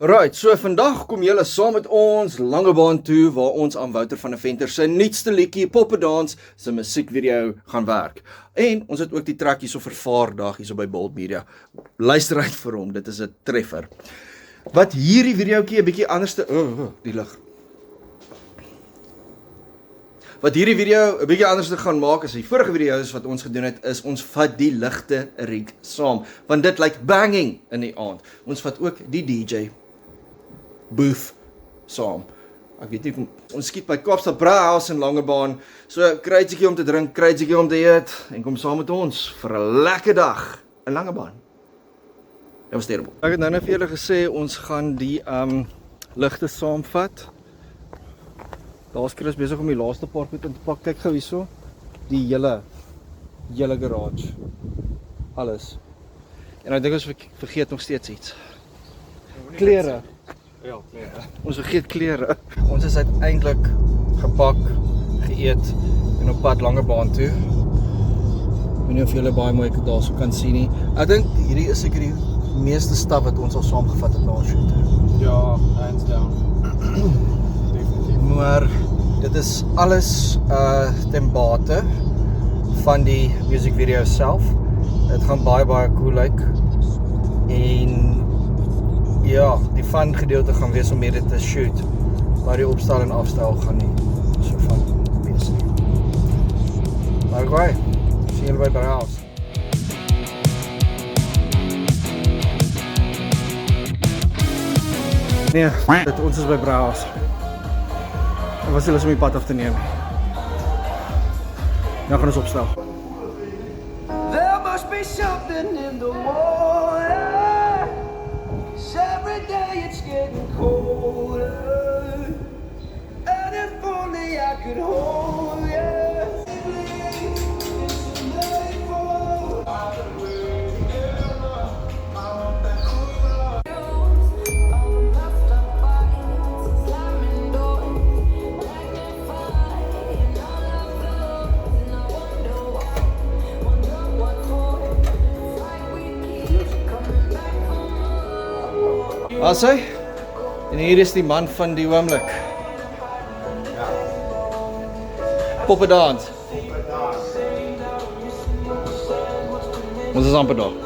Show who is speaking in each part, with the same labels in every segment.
Speaker 1: Right, so vandag kom julle saam met ons Langebaan toe waar ons aan Wouter van der Venter se nuutste liedjie Poppedans se musiekvideo gaan werk. En ons het ook die track hierso vervaardig hierso by Bold Media. Luister uit vir hom, dit is 'n treffer. Wat hierdie videoetjie 'n bietjie anders te die lig. Wat hierdie video 'n bietjie anders te gaan maak as die vorige video's wat ons gedoen het, is ons vat die ligte rig saam, want dit lyk banging in die aand. Ons vat ook die DJ booth saam. Ek weet nie, ons skiet by Kaapstad Brauhaus in Langebaan. So kry 'n ietsie om te drink, kry 'n ietsie om te eet en kom saam met ons vir 'n lekker dag in Langebaan. Dit was terrible. Ek het nou net vir julle gesê ons gaan die ligte saamvat. Daar's Chris besig om die laaste paar goed in te pak. Kyk gou hierso. Die hele garage. Alles. En ek dink ons vergeet nog steeds iets. Klere. Ja, klere. Ons vergeet klere. Ons is uiteindelik gepak, geëet en op pad Langebaan toe. Ek weet nie of julle baie mooi daarso kan sien nie. Ek dink hierdie is seker die meeste stap wat ons al saamgevat het na ons shoot.
Speaker 2: Ja, hands down.
Speaker 1: Maar dit is alles ten bate van die music video self. Dit gaan baie cool lyk. En ja, die fun gedeelte gaan wees om dit te shoot. Maar die opstel en afstel gaan nie so van wees nie. Maar oké, sien julle by Brauhaus. Nee, ons is by Brauhaus. En was hulle om die pad af te neem. Nou gaan ons opstel.
Speaker 3: There must be something in the water. 'Cause every day it's getting colder. And if only I could hold you.
Speaker 1: As hy, en hier is die man van die oomblik. Ja. Poppedans. Ons is amper daar.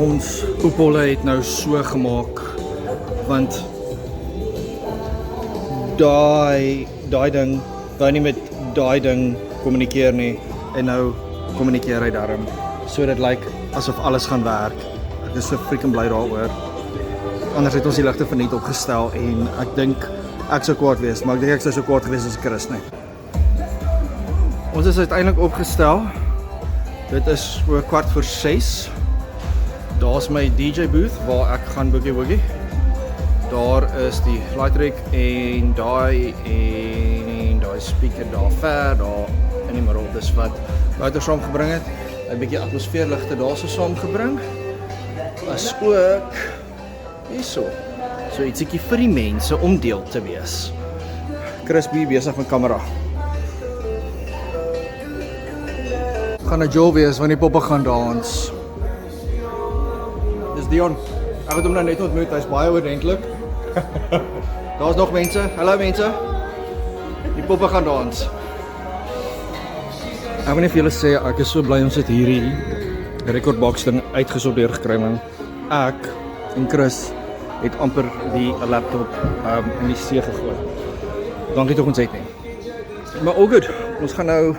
Speaker 1: Ons poepolle het nou so gemaak, want daai ding, wou nie met daai ding kommunikeer nie, en nou kommunikeer hy daarom. So dit lyk asof alles gaan werk. Ek is so freaking bly daaroor. Anders het ons die ligte verniet opgestel en ek dink ek sou kwaad wees, maar ek dink ek sou so kwaad gewees as Chris nie. Ons is uiteindelik opgestel. Dit is so 6:15. Daar's my DJ booth waar ek gaan boogie woogie. Daar is die light rig en daai speaker daar ver, daar in die middel. Dis wat Wouter saamgebring het. 'n bietjie atmosfeerligte daarso saamgebring. As ook hierso. So ietsiekie vir die mense om deel te wees. Chris B besig met kamera. Gaan 'n jol wees wanneer die poppe gaan dans. Dion, ek het hom nou net ontmoet, hy is baie oordentlik. Daar's nog mense, hallo mense. Die poppe gaan dans. Ek wil net vir julle sê, ek is so bly ons het hierdie recordbox ding uitgesop deur gekry, man. Ek en Chris het amper die laptop in die see gegooi. Dankie tog ons het nie. Maar all good, ons gaan nou,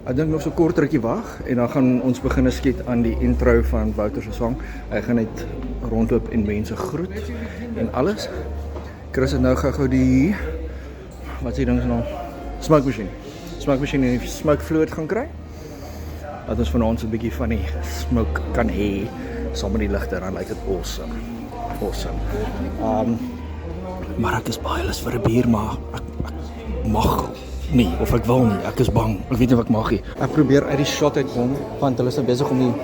Speaker 1: ek dink nog so kort rukkie wag en dan gaan ons begin skiet aan die intro van Wouter se sang. Hy gaan net rondloop en mense groet en alles. Chris het nou gou die, wat is die ding se naam? Smoke machine en die smoke fluid gaan kry. Dat ons vanaand so 'n bietjie van die smoke kan hê saam met die ligte, dan lyk dit awesome. Maar ek is baie lus vir 'n bier, maar ek mag nie, of ek wil nie, ek is bang, ek weet nie wat ek mag nie. Ek probeer uit die shot uitkom, want hulle is besig om die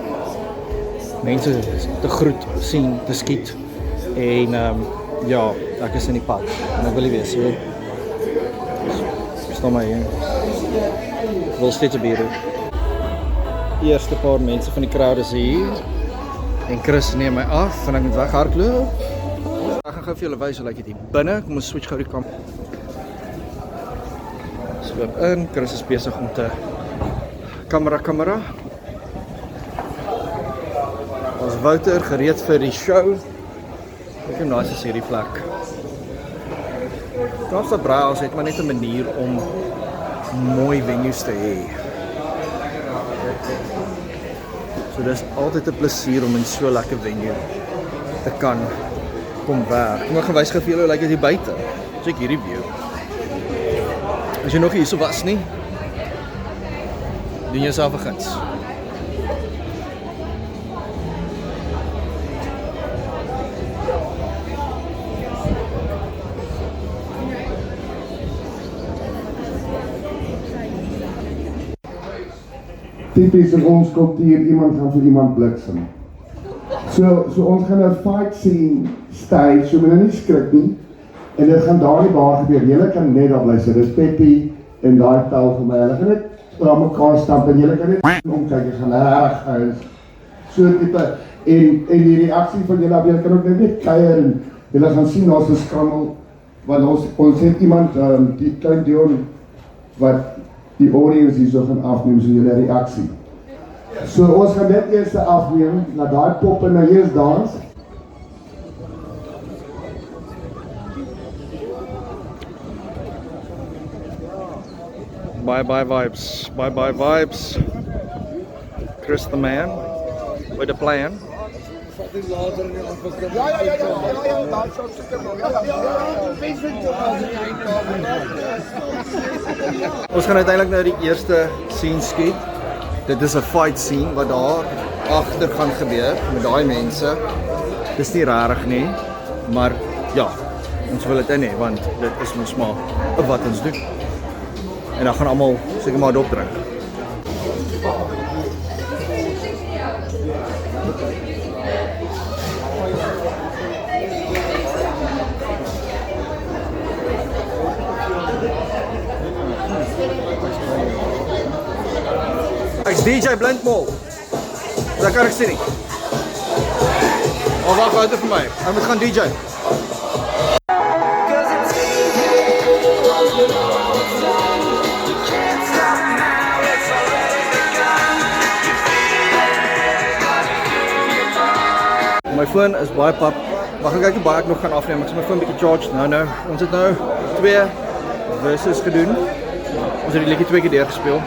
Speaker 1: mense te groet, sien, te skiet. En ja, ek is in die pad en ek wil nie wees so. Verstaan my, ek wil steeds 'n bier hê. Eerste paar mense van die crowd is hier en Chris neem my af en ek moet weghardloop. Ek gaan gou vir julle wys hoe lyk dit hier binne. Kom ons switch gou die kamp. So loop in, Chris is besig om te kamera. Ons Wouter gereed vir die show. Kyk hoe nice is hierdie plek. Kaapstad Braaihuis het maar net 'n manier om mooi venues te hê. So dis altyd 'n plesier om in so 'n lekker venue te kan kom werk. Kom ek gaan wys vir julle hoe lyk dit hier buite. Check hierdie view. As jy nog hier so was nie, doen jouself 'n guns.
Speaker 4: Typies in ons kultuur, iemand gaan vir iemand bliksem. So ons gaan 'n fight scene stage, so moet nou nie skrik nie. En dit gaan daar in die bar gebeur. Julle kan net daar bly sit. Dis Peppy en daai tel vir my. Hulle gaan net daar mekaar stamp en julle kan net omkyk. Jy gaan reg uit. So tipe en die reaksie van julle kan ook net kuier en julle gaan sien ons is skrammel want ons het iemand die klein Dion wat die audience hier so gaan afneem, so julle reaksie. So ons gaan dit eers afneem, na daai pop en na eers dans.
Speaker 1: Bye vibes. Chris the man with a plan. Ons gaan uiteindelik nou die eerste scene skiet. Dit is 'n fight scene wat daar agter gaan gebeur met daai mense. Dis nie rarig nie, maar ja, ons wil dit in hê want dit is mos maar wat ons doen. En dan gaan almal seker maar dop drink. Ek's DJ Blindmol. Dat kan ek sien nie. Oh, wag, Wouter vir my. Ek moet gaan DJ. My foon is baie pap. Mag ek kyk hoe baie ek nog gaan afneem. Ek sal my foon bietjie charge. Nou. Ons het nou 2 verses gedoen. Ons het die liedjie 2 keer deurgespeel.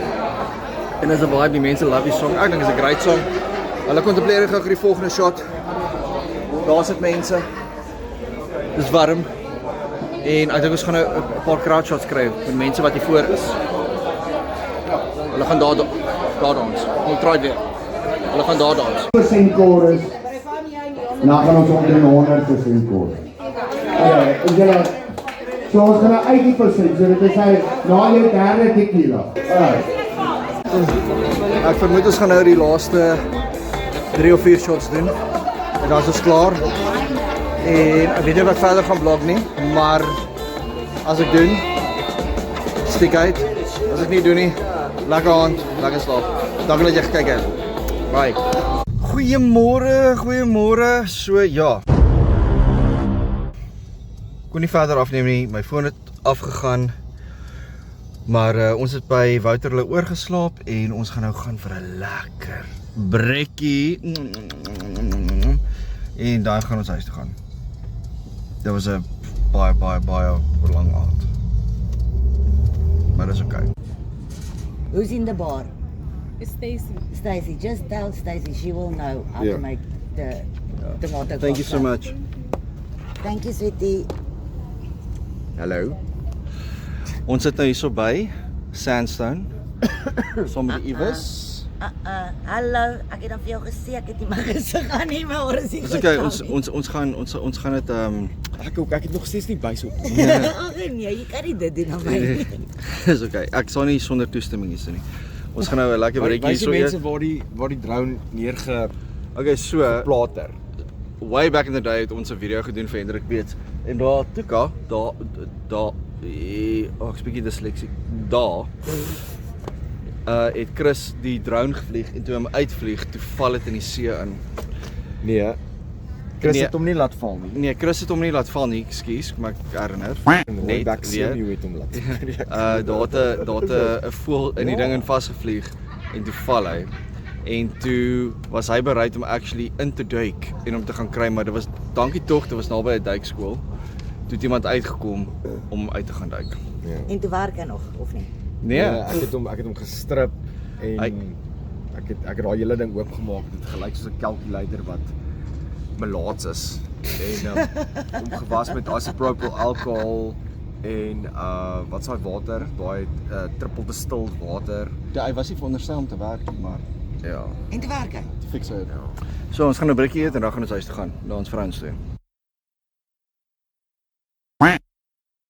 Speaker 1: En is 'n vibe, die mense love die song. Ek dink is 'n great song. Hulle kontempleer gou die volgende shot. Daar sit mense. Dis warm. En ek dink ons gaan nou 'n paar crowd shots kry met mense wat hier voor is. Hulle gaan daar dans. Ons try weer. Hulle gaan daar dans.
Speaker 4: 100% chorus. En dan gaan ons op die 100% chorus. En julle, so ons gaan nou 80%, so dit is hy na jou derde tequila.
Speaker 1: Ek vermoed ons gaan nou die laaste 3 of 4 shots doen. En dan is ons klaar. En ek weet nie of ek verder gaan vlog nie, maar as ek doen, stiek uit. As ek nie doen nie, lekker aand, lekker slaap. Dankie dat jy gekyk het. Bye. Goeiemôre. So ja. Kon nie verder afneem nie. My foon het afgegaan. Maar ons het by Wouter hulle oorgeslaap en ons gaan nou gaan vir 'n lekker brekkie. En dan gaan ons huis toe gaan. Dit was 'n baie lang aand. Maar dis okay.
Speaker 5: Who's in the bar?
Speaker 6: It's Stacy.
Speaker 5: Stacy. Just tell Stacy, she will know how
Speaker 1: Yeah.
Speaker 5: to make the tomato
Speaker 1: Thank you so
Speaker 5: cocktail.
Speaker 1: much.
Speaker 5: Thank you, sweetie.
Speaker 1: Hallo. Ons sit nou hierso by Sandstone. Saam met Iwis.
Speaker 5: Hallo, ek het dan vir jou gesê ek het nie my gesig aan nie, maar oor is die
Speaker 1: Dis okay, ons gaan dit
Speaker 2: Ek het nog steeds nie bys op.
Speaker 5: Ag nee, jy kan nie dit doen aan my.
Speaker 1: Dis okay. Ek sal nie sonder toestemming hier sit nie. Ons gaan nou 'n lekker breekie
Speaker 2: Wys
Speaker 1: hierso
Speaker 2: die
Speaker 1: eet.
Speaker 2: mense waar die drone
Speaker 1: Okay, so
Speaker 2: plater.
Speaker 1: way back in the day het ons 'n video gedoen vir Hendrik Beets en daar Tuka, ek is bietjie disleksiek. Daar het Chris die drone gevlieg en toe hom uitvlieg, toe val dit in die see in.
Speaker 2: Nee. Chris
Speaker 1: Nee.
Speaker 2: het hom nie laat val nie.
Speaker 1: Nee, Chris het hom nie laat val nie, ekskuus, maar ek herinner.
Speaker 2: En Roy Baxter het hom laat.
Speaker 1: Daar het 'n voël in die ding in vasgevlieg en toe val hy. En toe was hy bereid om actually in te duik en om te gaan kry, maar dit was dankie tog, dit was naby 'n duikskool. Toe het iemand uitgekom om uit te gaan duik.
Speaker 5: En toe werk hy nog, of nie?
Speaker 1: Nee,
Speaker 2: Ek het hom gestrip en
Speaker 1: Hy-
Speaker 2: ek het daai hele ding oopgemaak. Dit gelyk soos 'n calculator wat melaats is en hom gewas met isopropyl alcohol en wat's daai water? Daai triple distilled water.
Speaker 1: hy was nie veronderstel om te werk nie, maar
Speaker 2: Ja.
Speaker 5: En toe werk hy?
Speaker 1: te fix hy. So ons gaan 'n breekie eet en dan gaan ons huis toe gaan, na ons vrouens toe.